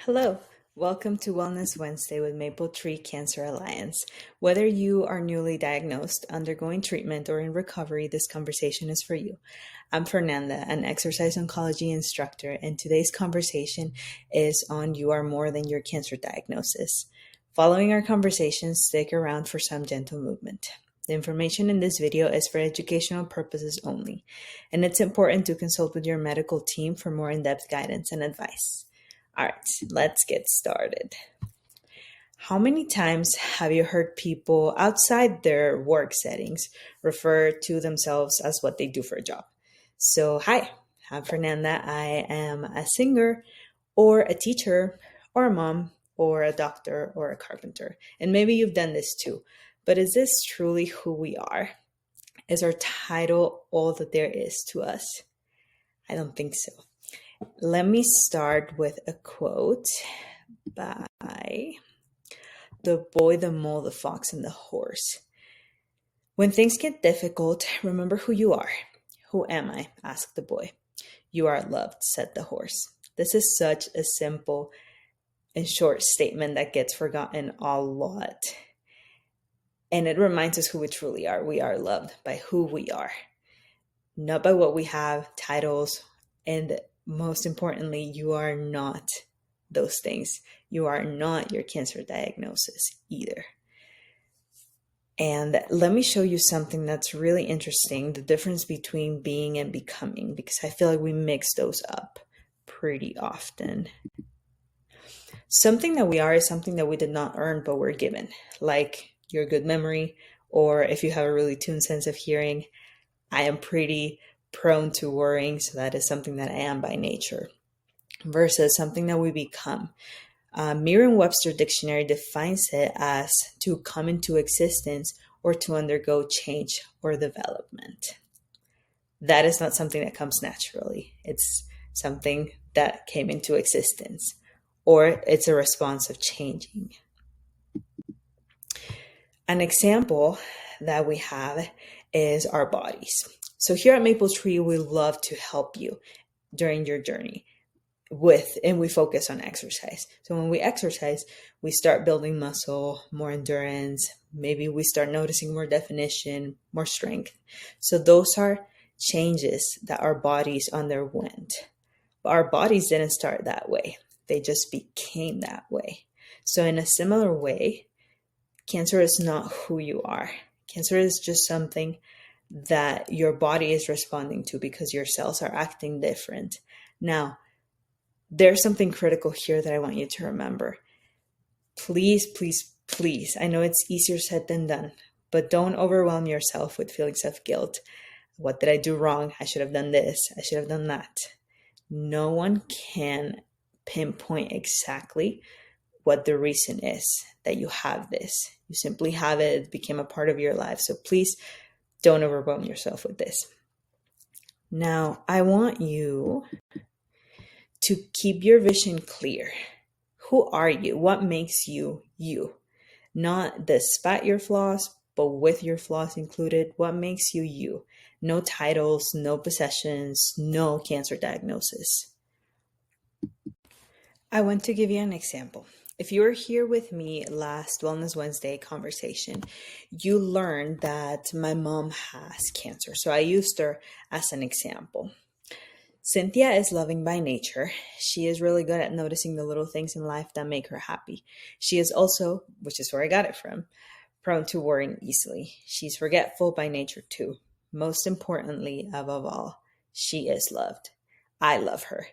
Hello, welcome to Wellness Wednesday with Maple Tree Cancer Alliance. Whether you are newly diagnosed, undergoing treatment, or in recovery, this conversation is for you. I'm Fernanda, an exercise oncology instructor, and today's conversation is on You Are More Than Your Cancer Diagnosis. Following our conversation, stick around for some gentle movement. The information in this video is for educational purposes only, and it's important to consult with your medical team for more in-depth guidance and advice. All right, let's get started. How many times have you heard people outside their work settings refer to themselves as what they do for a job? So, hi, I'm Fernanda. I am a singer or a teacher or a mom or a doctor or a carpenter. And maybe you've done this too. But is this truly who we are? Is our title all that there is to us? I don't think so. Let me start with a quote by The Boy, the Mole, the Fox, and the Horse. When things get difficult, remember who you are. Who am I? Asked the boy. You are loved, said the horse. This is such a simple and short statement that gets forgotten a lot. And it reminds us who we truly are. We are loved by who we are, not by what we have, titles, and most importantly, you are not those things. You are not your cancer diagnosis either. And let me show you something that's really interesting, the difference between being and becoming, because I feel like we mix those up pretty often. Something that we are is something that we did not earn, but we're given, like your good memory, or if you have a really tuned sense of hearing. I am pretty prone to worrying, so that is something that I am by nature, versus something that we become. Merriam-Webster Dictionary defines it as to come into existence or to undergo change or development. That is not something that comes naturally. It's something that came into existence, or it's a response of changing. An example that we have is our bodies. So here at Maple Tree, we love to help you during your journey and we focus on exercise. So when we exercise, we start building muscle, more endurance. Maybe we start noticing more definition, more strength. So those are changes that our bodies underwent. But our bodies didn't start that way. They just became that way. So in a similar way, cancer is not who you are. Cancer is just something that your body is responding to because your cells are acting different. Now, there's something critical here that I want you to remember. Please, please, please, I know it's easier said than done, but don't overwhelm yourself with feelings of guilt. What did I do wrong? I should have done this. I should have done that. No one can pinpoint exactly what the reason is that you have this. You simply have it. It became a part of your life. So please don't overwhelm yourself with this. Now, I want you to keep your vision clear. Who are you? What makes you you? Not despite your flaws, but with your flaws included. What makes you you? No titles, no possessions, no cancer diagnosis. I want to give you an example. If you were here with me last Wellness Wednesday conversation, you learned that my mom has cancer. So I used her as an example. Cynthia is loving by nature. She is really good at noticing the little things in life that make her happy. She is also, which is where I got it from, prone to worrying easily. She's forgetful by nature too. Most importantly, above all, she is loved. I love her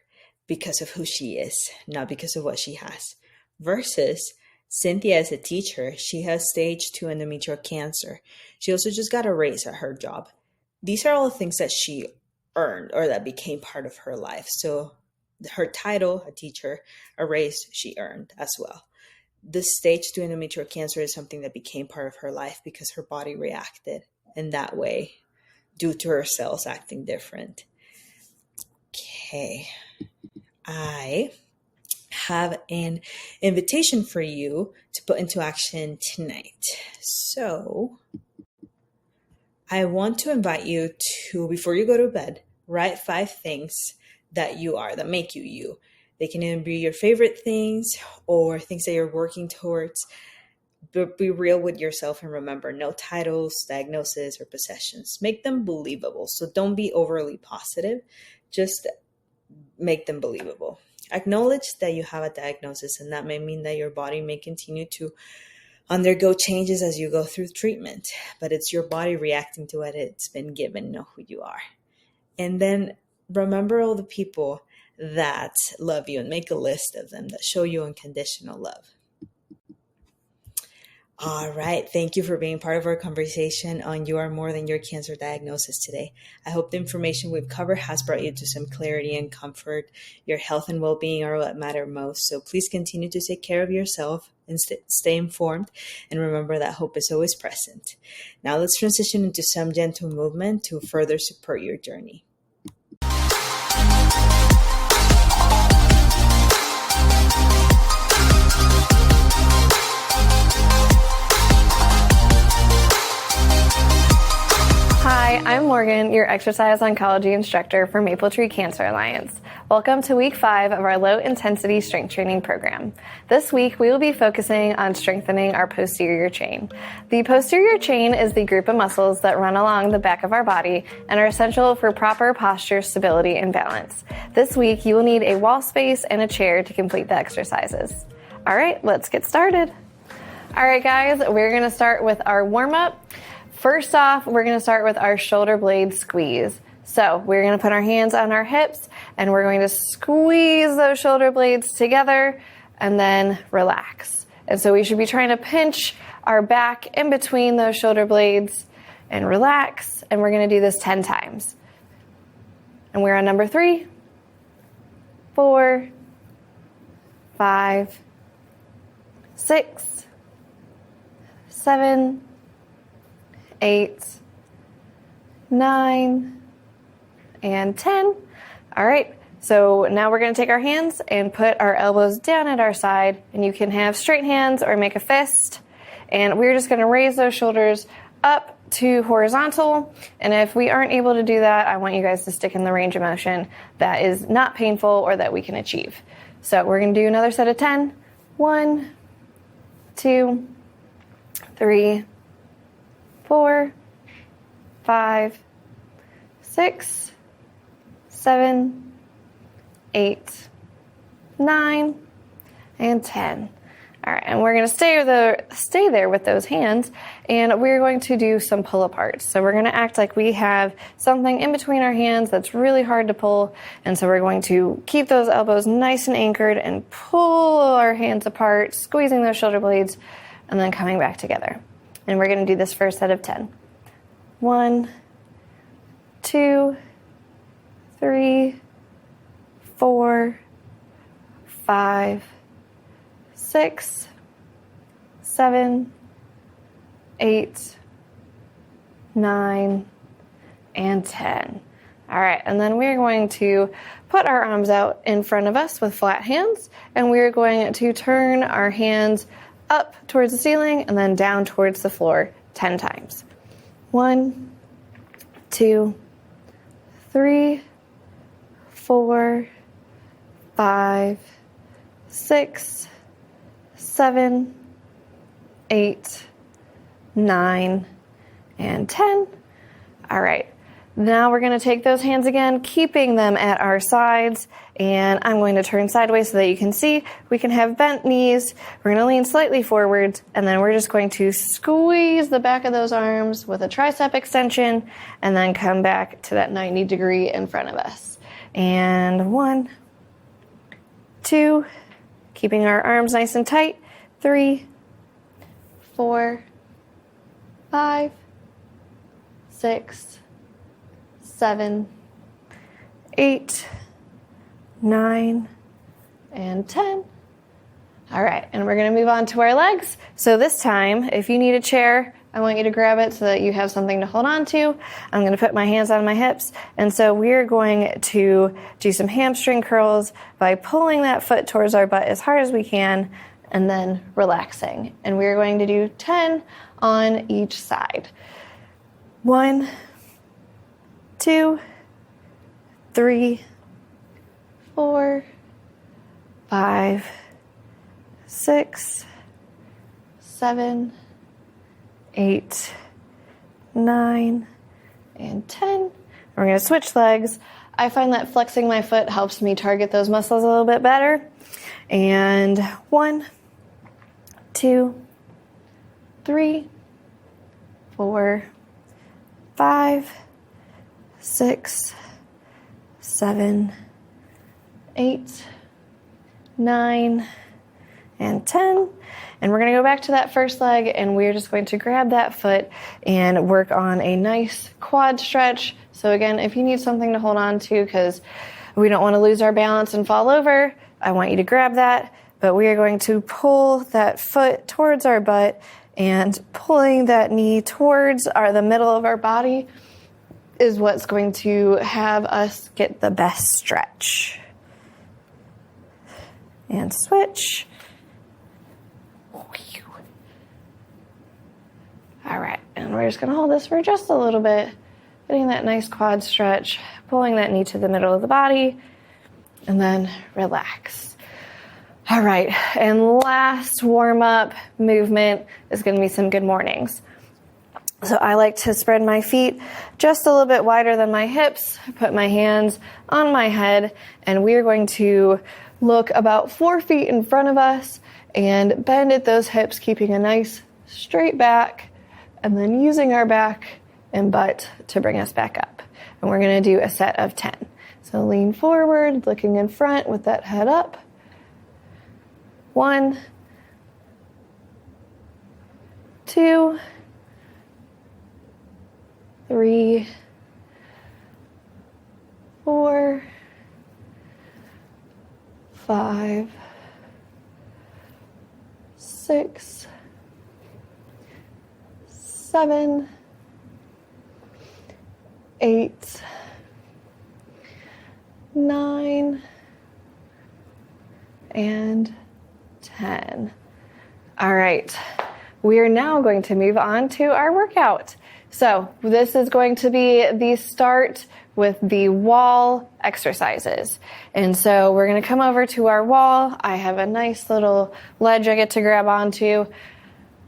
because of who she is, not because of what she has. Versus Cynthia is a teacher. She has stage 2 endometrial cancer. She also just got a raise at her job. These are all things that she earned or that became part of her life. So her title, a teacher, a raise she earned as well. The stage 2 endometrial cancer is something that became part of her life because her body reacted in that way due to her cells acting different. Okay. I have an invitation for you to put into action tonight. So I want to invite you to, before you go to bed, write 5 things that you are, that make you you. They can even be your favorite things or things that you're working towards. But be real with yourself and remember, no titles, diagnosis, or possessions. Make them believable. So don't be overly positive. Just make them believable. Acknowledge that you have a diagnosis, and that may mean that your body may continue to undergo changes as you go through treatment, but it's your body reacting to what it's been given. Know who you are. And then remember all the people that love you and make a list of them that show you unconditional love. All right. Thank you for being part of our conversation on You Are More Than Your Cancer Diagnosis today. I hope the information we've covered has brought you to some clarity and comfort. Your health and well-being are what matter most. So please continue to take care of yourself and stay informed. And remember that hope is always present. Now let's transition into some gentle movement to further support your journey. Hi, I'm Morgan, your exercise oncology instructor for Maple Tree Cancer Alliance. Welcome to week 5 of our low-intensity strength training program. This week, we will be focusing on strengthening our posterior chain. The posterior chain is the group of muscles that run along the back of our body and are essential for proper posture, stability, and balance. This week, you will need a wall space and a chair to complete the exercises. All right, let's get started. All right, guys, we're going to start with our warm-up. First off, we're going to start with our shoulder blade squeeze. So we're going to put our hands on our hips and we're going to squeeze those shoulder blades together and then relax. And so we should be trying to pinch our back in between those shoulder blades and relax. And we're going to do this 10 times. And we're on number 3, 4, 5, 6, 7, 8, 9, and 10. All right, so now we're going to take our hands and put our elbows down at our side, and you can have straight hands or make a fist, and we're just going to raise those shoulders up to horizontal, and if we aren't able to do that, I want you guys to stick in the range of motion that is not painful or that we can achieve. So we're going to do another set of 10. 1, 2, 3, 4, 5, 6, 7, 8, 9, and 10. All right, and we're going to stay there with those hands, and we're going to do some pull aparts. So we're going to act like we have something in between our hands that's really hard to pull, and so we're going to keep those elbows nice and anchored and pull our hands apart, squeezing those shoulder blades, and then coming back together. And we're going to do this for a set of 10. 1, 2, 3, 4, 5, 6, 7, 8, 9, and 10. All right, and then we're going to put our arms out in front of us with flat hands, and we're going to turn our hands up towards the ceiling and then down towards the floor 10 times. 1, 2, 3, 4, 5, 6, 7, 8, 9, and 10. All right. Now we're going to take those hands again, keeping them at our sides, and I'm going to turn sideways so that you can see. We can have bent knees. We're going to lean slightly forward, and then we're just going to squeeze the back of those arms with a tricep extension, and then come back to that 90 degree in front of us. And 1, 2, keeping our arms nice and tight. 3, 4, 5, 6, 7, 8, 9, and 10. All right, and we're going to move on to our legs. So this time, if you need a chair, I want you to grab it so that you have something to hold on to. I'm going to put my hands on my hips, and so we're going to do some hamstring curls by pulling that foot towards our butt as hard as we can, and then relaxing. And we're going to do 10 on each side. 1, 2, 3, 4, 5, 6, 7, 8, 9, and 10. We're going to switch legs. I find that flexing my foot helps me target those muscles a little bit better. And 1, 2, 3, 4, 5, 6, 7, 8, 9, and 10. And we're going to go back to that first leg, and we're just going to grab that foot and work on a nice quad stretch. So again, if you need something to hold on to because we don't want to lose our balance and fall over, I want you to grab that. But we are going to pull that foot towards our butt, and pulling that knee towards the middle of our body is what's going to have us get the best stretch. And switch. All right, and we're just going to hold this for just a little bit, getting that nice quad stretch, pulling that knee to the middle of the body, and then relax. All right, and last warm-up movement is going to be some good mornings. So I like to spread my feet just a little bit wider than my hips, put my hands on my head, and we are going to look about 4 feet in front of us and bend at those hips, keeping a nice straight back, and then using our back and butt to bring us back up. And we're going to do a set of 10. So lean forward, looking in front with that head up. 1, 2, 3, 4, 5, 6, 7, 8, 9, and 10. All right, we are now going to move on to our workout. So this is going to be the start with the wall exercises. And so we're going to come over to our wall. I have a nice little ledge I get to grab onto.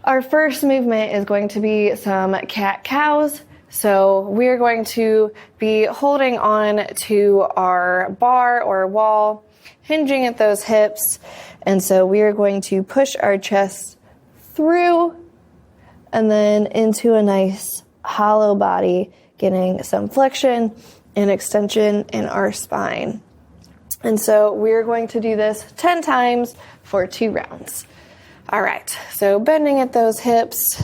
Our first movement is going to be some cat-cows. So we're going to be holding on to our bar or wall, hinging at those hips. And so we are going to push our chest through and then into a nice hollow body, getting some flexion and extension in our spine. And so we're going to do this 10 times for 2 rounds. All right, so bending at those hips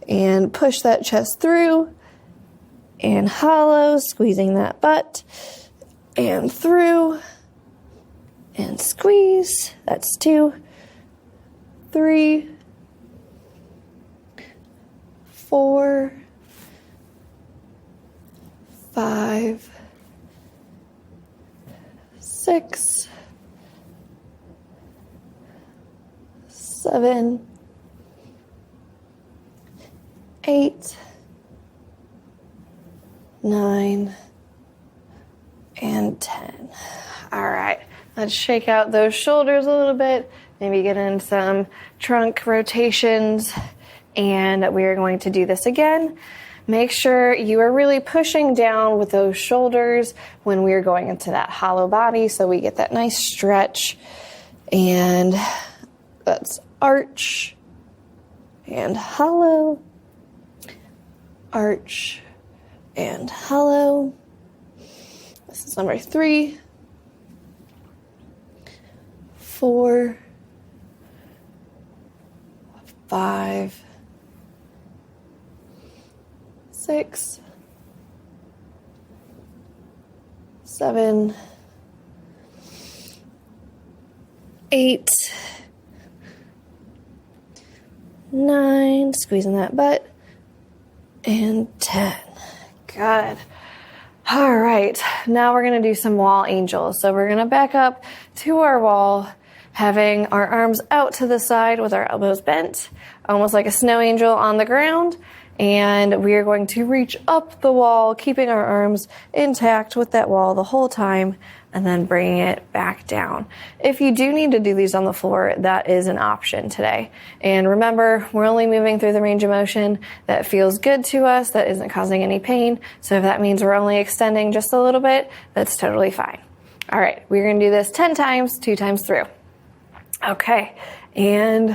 and push that chest through and hollow, squeezing that butt and through and squeeze. That's 2, 3, 4, 5, 6, 7, 8, 9, and 10. All right, let's shake out those shoulders a little bit, maybe get in some trunk rotations, and we are going to do this again. Make sure you are really pushing down with those shoulders when we are going into that hollow body so we get that nice stretch. And that's arch and hollow, arch and hollow. This is number 3, 4, 5, 6, 7, 8, 9, squeezing that butt, and 10. Good. All right, now we're going to do some wall angels. So we're going to back up to our wall, having our arms out to the side with our elbows bent, almost like a snow angel on the ground. And we are going to reach up the wall, keeping our arms intact with that wall the whole time, and then bringing it back down. If you do need to do these on the floor, that is an option today. And remember, we're only moving through the range of motion that feels good to us, that isn't causing any pain. So if that means we're only extending just a little bit, that's totally fine. All right, we're going to do this 10 times, 2 times through. Okay, and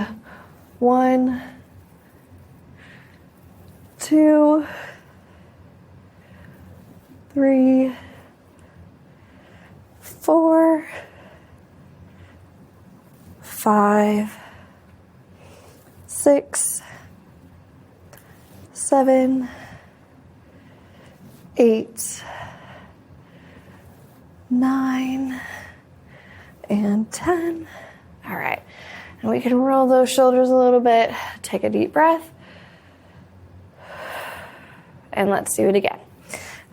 1, 2, 3, 4, 5, 6, 7, 8, 9, and 10. All right, and we can roll those shoulders a little bit. Take a deep breath. And let's do it again.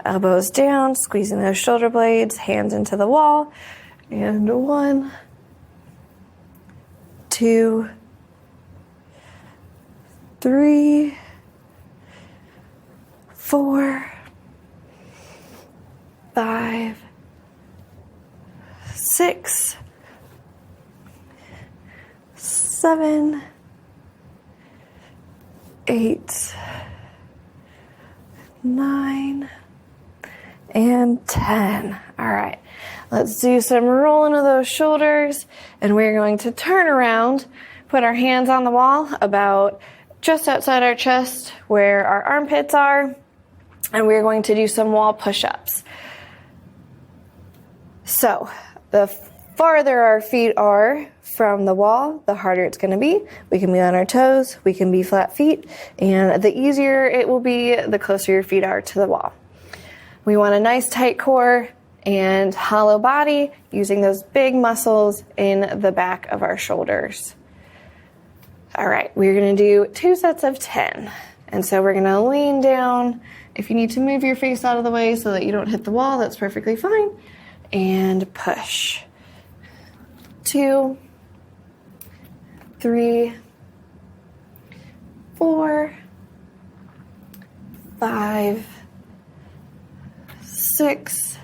Elbows down, squeezing those shoulder blades, hands into the wall. And 1, 2, 3, 4, 5, 6, 7, 8, 9, and 10. All right, let's do some rolling of those shoulders, and we're going to turn around, put our hands on the wall about just outside our chest where our armpits are, and we're going to do some wall push-ups. So the farther our feet are from the wall, the harder it's going to be. We can be on our toes, we can be flat feet, and the easier it will be the closer your feet are to the wall. We want a nice tight core and hollow body, using those big muscles in the back of our shoulders. All right, we're going to do 2 sets of 10. And so we're going to lean down. If you need to move your face out of the way so that you don't hit the wall, that's perfectly fine. And push. 2, 3, 4, 5, 6,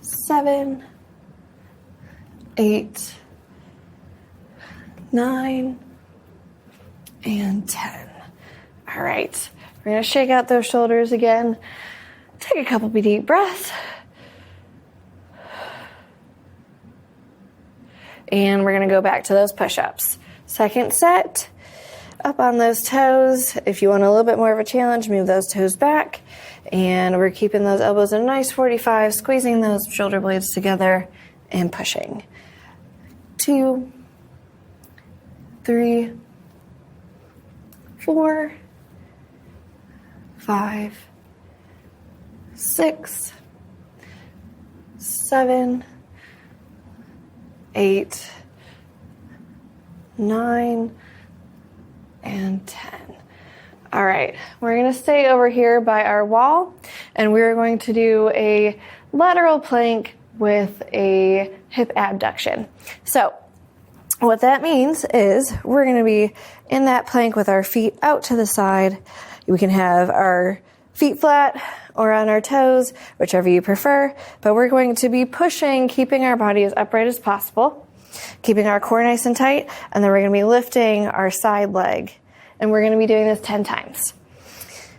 7, 8, 9, and 10. All right, we're going to shake out those shoulders again. Take a couple deep breaths. And we're going to go back to those push-ups. Second set, up on those toes. If you want a little bit more of a challenge, move those toes back. And we're keeping those elbows in a nice 45, squeezing those shoulder blades together and pushing. 2, 3, 4, 5, 6, 7, 8, 9, and 10. All right, we're going to stay over here by our wall, and we're going to do a lateral plank with a hip abduction. So what that means is we're going to be in that plank with our feet out to the side. We can have our feet flat or on our toes, whichever you prefer, but we're going to be pushing, keeping our body as upright as possible, keeping our core nice and tight, and then we're going to be lifting our side leg, and we're going to be doing this 10 times.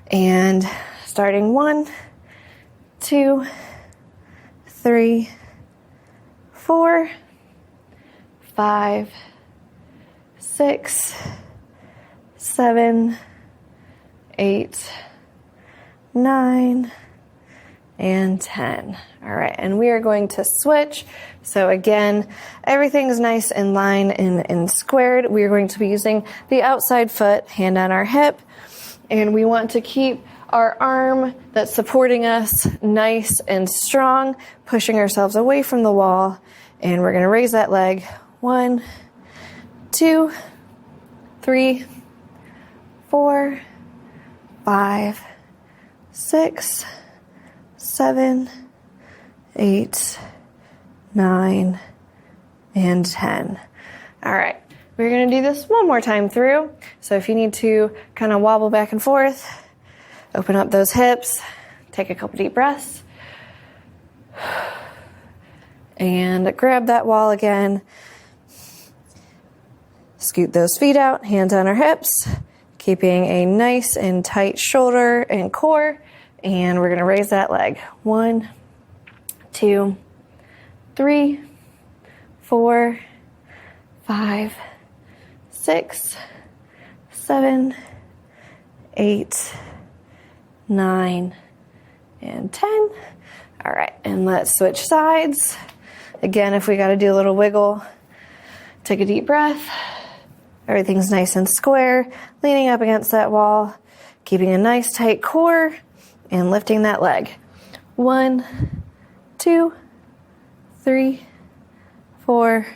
And starting 1, 2, 3, 4, 5, 6, 7, 8, 9, and 10. All right, and we are going to switch. So again, everything's nice in line and squared. We are going to be using the outside foot, hand on our hip, and we want to keep our arm that's supporting us nice and strong, pushing ourselves away from the wall, and we're going to raise that leg. 1, 2, 3, 4, 5, 6, 7, 8, 9, and 10. All right, We're going to do this one more time through. So if you need to kind of wobble back and forth, open up those hips, take a couple deep breaths, and grab that wall again. Scoot those feet out, hands on our hips, keeping a nice and tight shoulder and core. And we're going to raise that leg. 1, 2, 3, 4, 5, 6, 7, 8, 9, and 10. All right, and let's switch sides. Again, if we got to do a little wiggle, take a deep breath. Everything's nice and square, leaning up against that wall, keeping a nice tight core, and lifting that leg. 1, 2, 3, 4,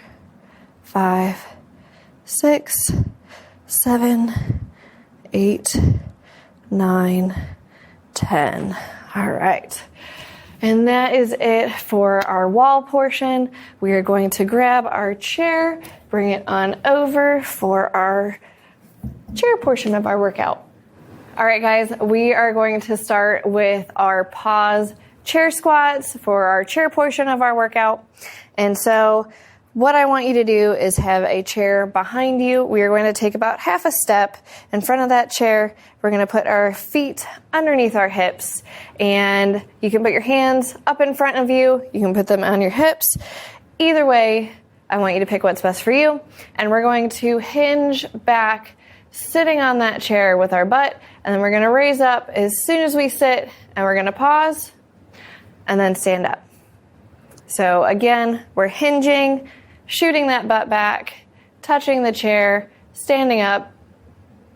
5, 6, 7, 8, 9, 10. All right. And that is it for our wall portion. We are going to grab our chair, bring it on over for our chair portion of our workout. All right, guys, we are going to start with our pause chair squats for our chair portion of our workout. And so what I want you to do is have a chair behind you. We are going to take about half a step in front of that chair. We're going to put our feet underneath our hips, and you can put your hands up in front of you. You can put them on your hips. Either way, I want you to pick what's best for you. And we're going to hinge back, sitting on that chair with our butt, and then we're going to raise up as soon as we sit, and we're going to pause and then stand up. So again, we're hinging, shooting that butt back, touching the chair, standing up,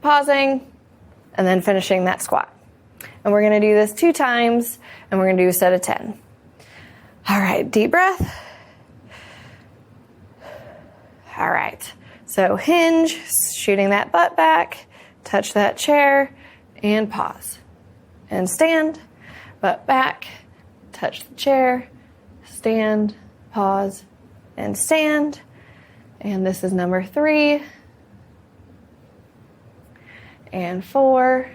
pausing, and then finishing that squat. And we're going to do this 2 times, and we're going to do a set of 10. All right, deep breath. All right, so hinge, shooting that butt back, touch that chair, and pause. And stand, butt back, touch the chair, stand, pause, and stand. And this is number 3 and 4,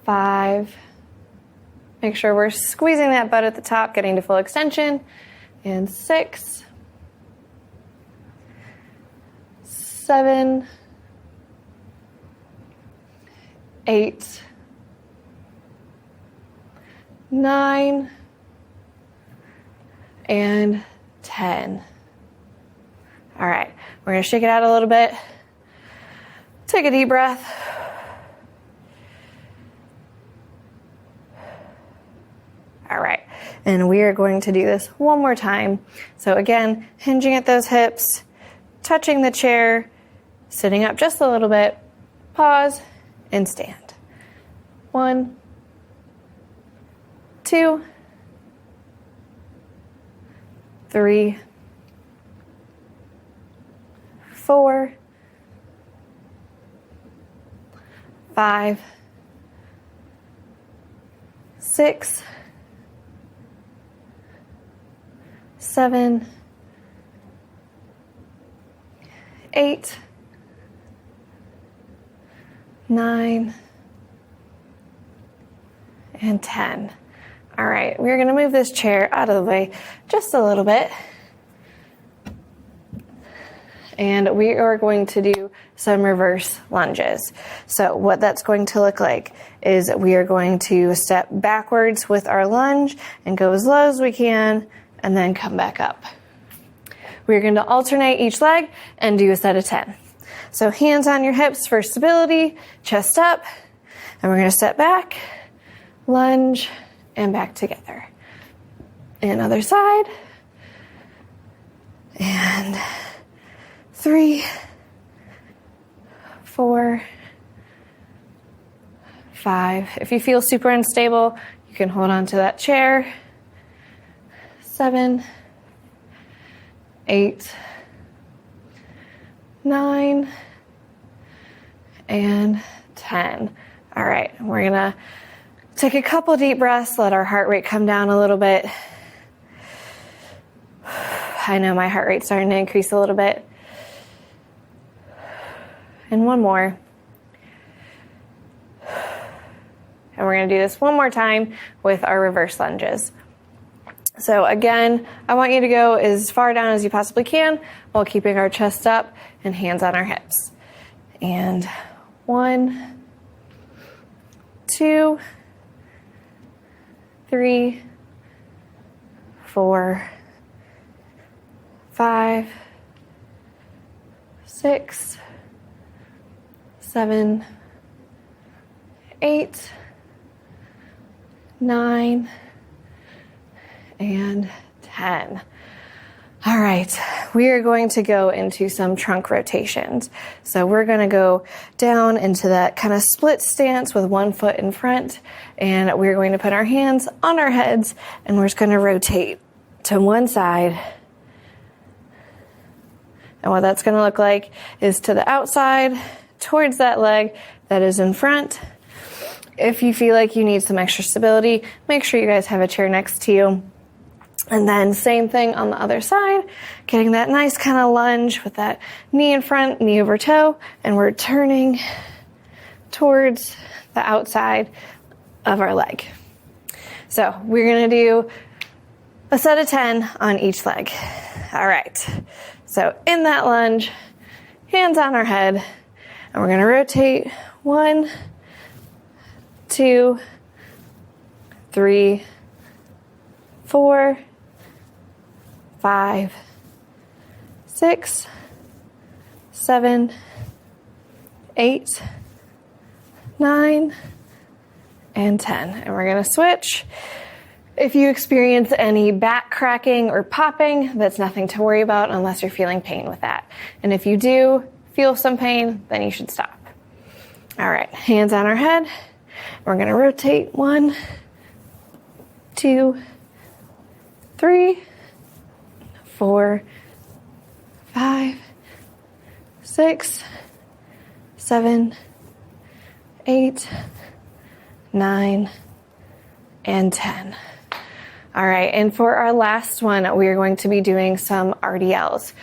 5. Make sure we're squeezing that butt at the top, getting to full extension. And 6, 7, 8, 9, and 10. All right, we're going to shake it out a little bit. Take a deep breath. All right, and we are going to do this one more time. So again, hinging at those hips, touching the chair, sitting up just a little bit, pause, and stand. 1, 2, 3, 4, 5, 6, 7, 8, 9, and 10. All right, we're going to move this chair out of the way just a little bit. And we are going to do some reverse lunges. So what that's going to look like is we are going to step backwards with our lunge and go as low as we can and then come back up. We're going to alternate each leg and do a set of 10. So hands on your hips for stability, chest up, and we're going to step back, lunge, and back together. And other side. And 3, 4, 5. If you feel super unstable, you can hold on to that chair. 7, 8, 9, and 10. All right, we're gonna take a couple deep breaths, let our heart rate come down a little bit. I know my heart rate's starting to increase a little bit. And one more. And we're going to do this one more time with our reverse lunges. So again, I want you to go as far down as you possibly can while keeping our chest up and hands on our hips. And 1, 2, 3, 4, 5, 6, 7, 8, 9, and 10. All right, we are going to go into some trunk rotations. So we're going to go down into that kind of split stance with one foot in front, and we're going to put our hands on our heads, and we're just going to rotate to one side. And what that's going to look like is to the outside, towards that leg that is in front. If you feel like you need some extra stability, make sure you guys have a chair next to you. And then same thing on the other side, getting that nice kind of lunge with that knee in front, knee over toe, and we're turning towards the outside of our leg. So we're going to do a set of 10 on each leg. All right. So in that lunge, hands on our head, and we're going to rotate 1, 2, 3, 4, 5, 6, 7, 8, 9, and 10. And we're going to switch. If you experience any back cracking or popping, that's nothing to worry about unless you're feeling pain with that. And if you do feel some pain, then you should stop. All right, hands on our head. We're going to rotate 1, 2, 3, 4, 5, 6, 7, 8, 9, and 10. All right, and for our last one, we are going to be doing some RDLs.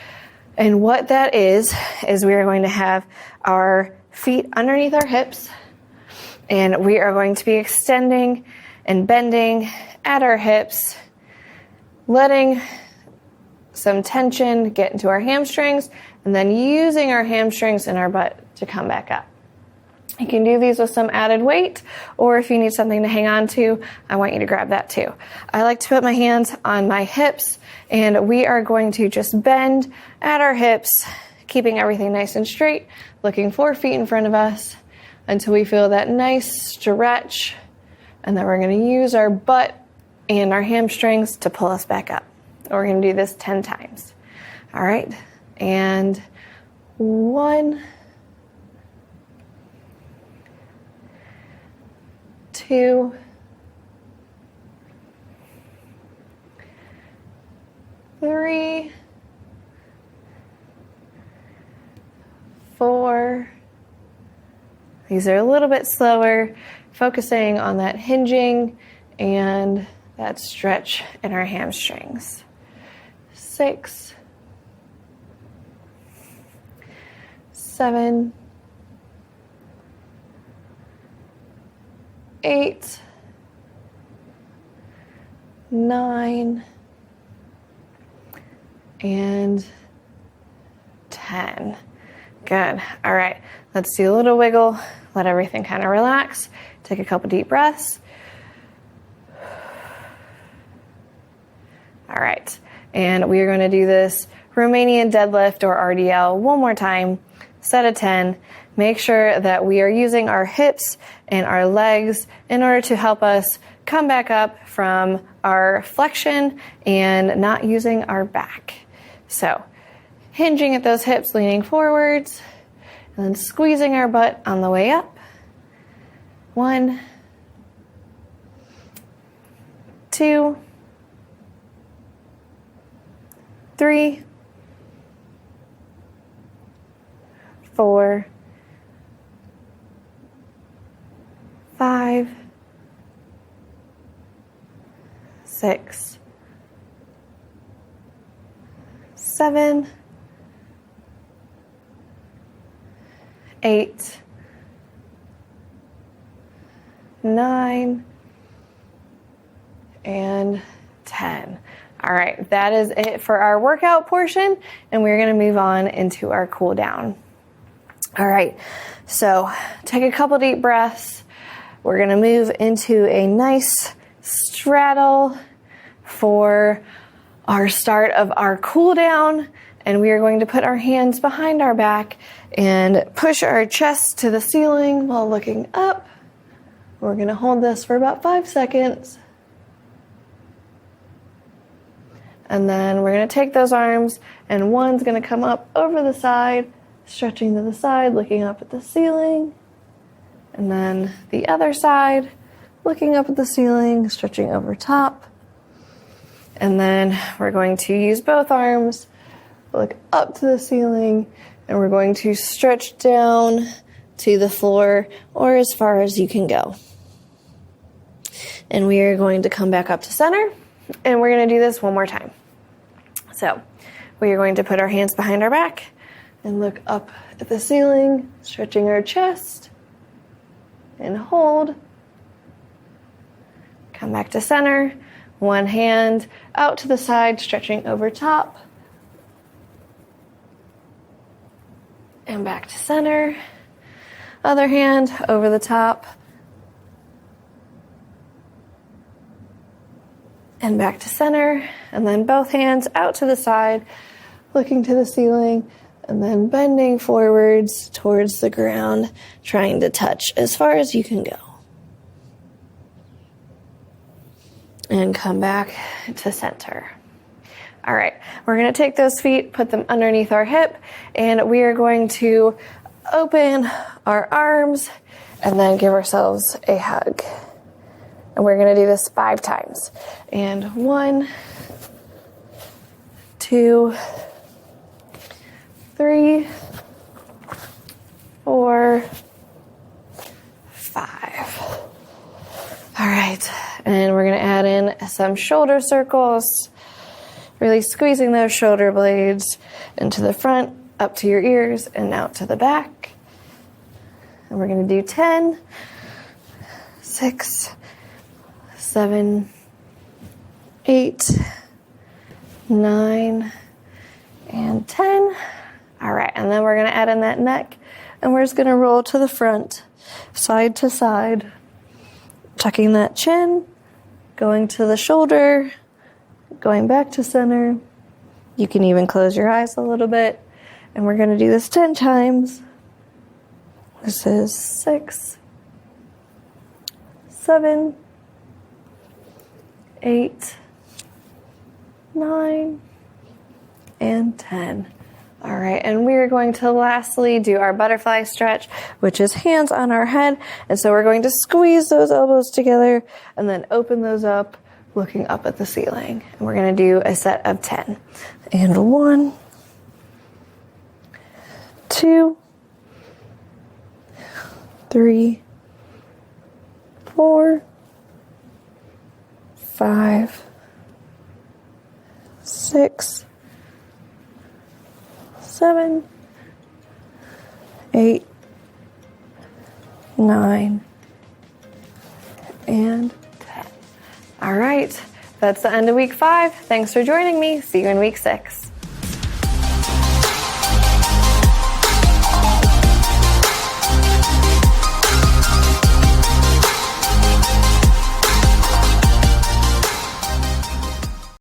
And what that is we are going to have our feet underneath our hips, and we are going to be extending and bending at our hips, letting some tension get into our hamstrings, and then using our hamstrings and our butt to come back up. You can do these with some added weight, or if you need something to hang on to, I want you to grab that too. I like to put my hands on my hips, and we are going to just bend at our hips, keeping everything nice and straight, looking 4 feet in front of us until we feel that nice stretch, and then we're going to use our butt and our hamstrings to pull us back up. We're going to do this 10 times. All right, and 1, 2, 3, 4. These are a little bit slower, focusing on that hinging and that stretch in our hamstrings. 6, 7, 8, 9, and 10. Good. All right, let's do a little wiggle. Let everything kind of relax. Take a couple deep breaths. All right, and we are going to do this Romanian deadlift or RDL one more time, set of 10. Make sure that we are using our hips and our legs in order to help us come back up from our flexion and not using our back. So, hinging at those hips, leaning forwards, and then squeezing our butt on the way up. 1, 2, 3, 4, 5, 6, 7, 8, 9, and 10. All right, that is it for our workout portion, and we're gonna move on into our cool down. All right, so take a couple deep breaths. We're gonna move into a nice straddle for our start of our cool down, and we are going to put our hands behind our back and push our chest to the ceiling while looking up. We're gonna hold this for about 5 seconds. And then we're going to take those arms, and one's going to come up over the side, stretching to the side, looking up at the ceiling. And then the other side, looking up at the ceiling, stretching over top. And then we're going to use both arms, look up to the ceiling, and we're going to stretch down to the floor or as far as you can go. And we are going to come back up to center, and we're going to do this one more time. So we are going to put our hands behind our back and look up at the ceiling, stretching our chest, and hold. Come back to center. One hand out to the side, stretching over top. And back to center. Other hand over the top. And back to center, and then both hands out to the side, looking to the ceiling, and then bending forwards towards the ground, trying to touch as far as you can go. And come back to center. All right, we're going to take those feet, put them underneath our hip, and we are going to open our arms and then give ourselves a hug. And we're going to do this 5 times. And 1, 2, 3, 4, 5. All right. And we're going to add in some shoulder circles, really squeezing those shoulder blades into the front, up to your ears, and out to the back. And we're going to do 10, 6, 7, 8, 9, and 10. All right, and then we're going to add in that neck, and we're just going to roll to the front, side to side, tucking that chin, going to the shoulder, going back to center. You can even close your eyes a little bit, and we're going to do this 10 times. This is 6, 7, 8, 9, and 10. All right, and we are going to lastly do our butterfly stretch, which is hands on our head. And so we're going to squeeze those elbows together and then open those up, looking up at the ceiling. And we're going to do a set of 10. And 1, 2, 3, 4, 5, 6, 7, 8, 9, and 10. All right, that's the end of week 5. Thanks for joining me. See you in week 6.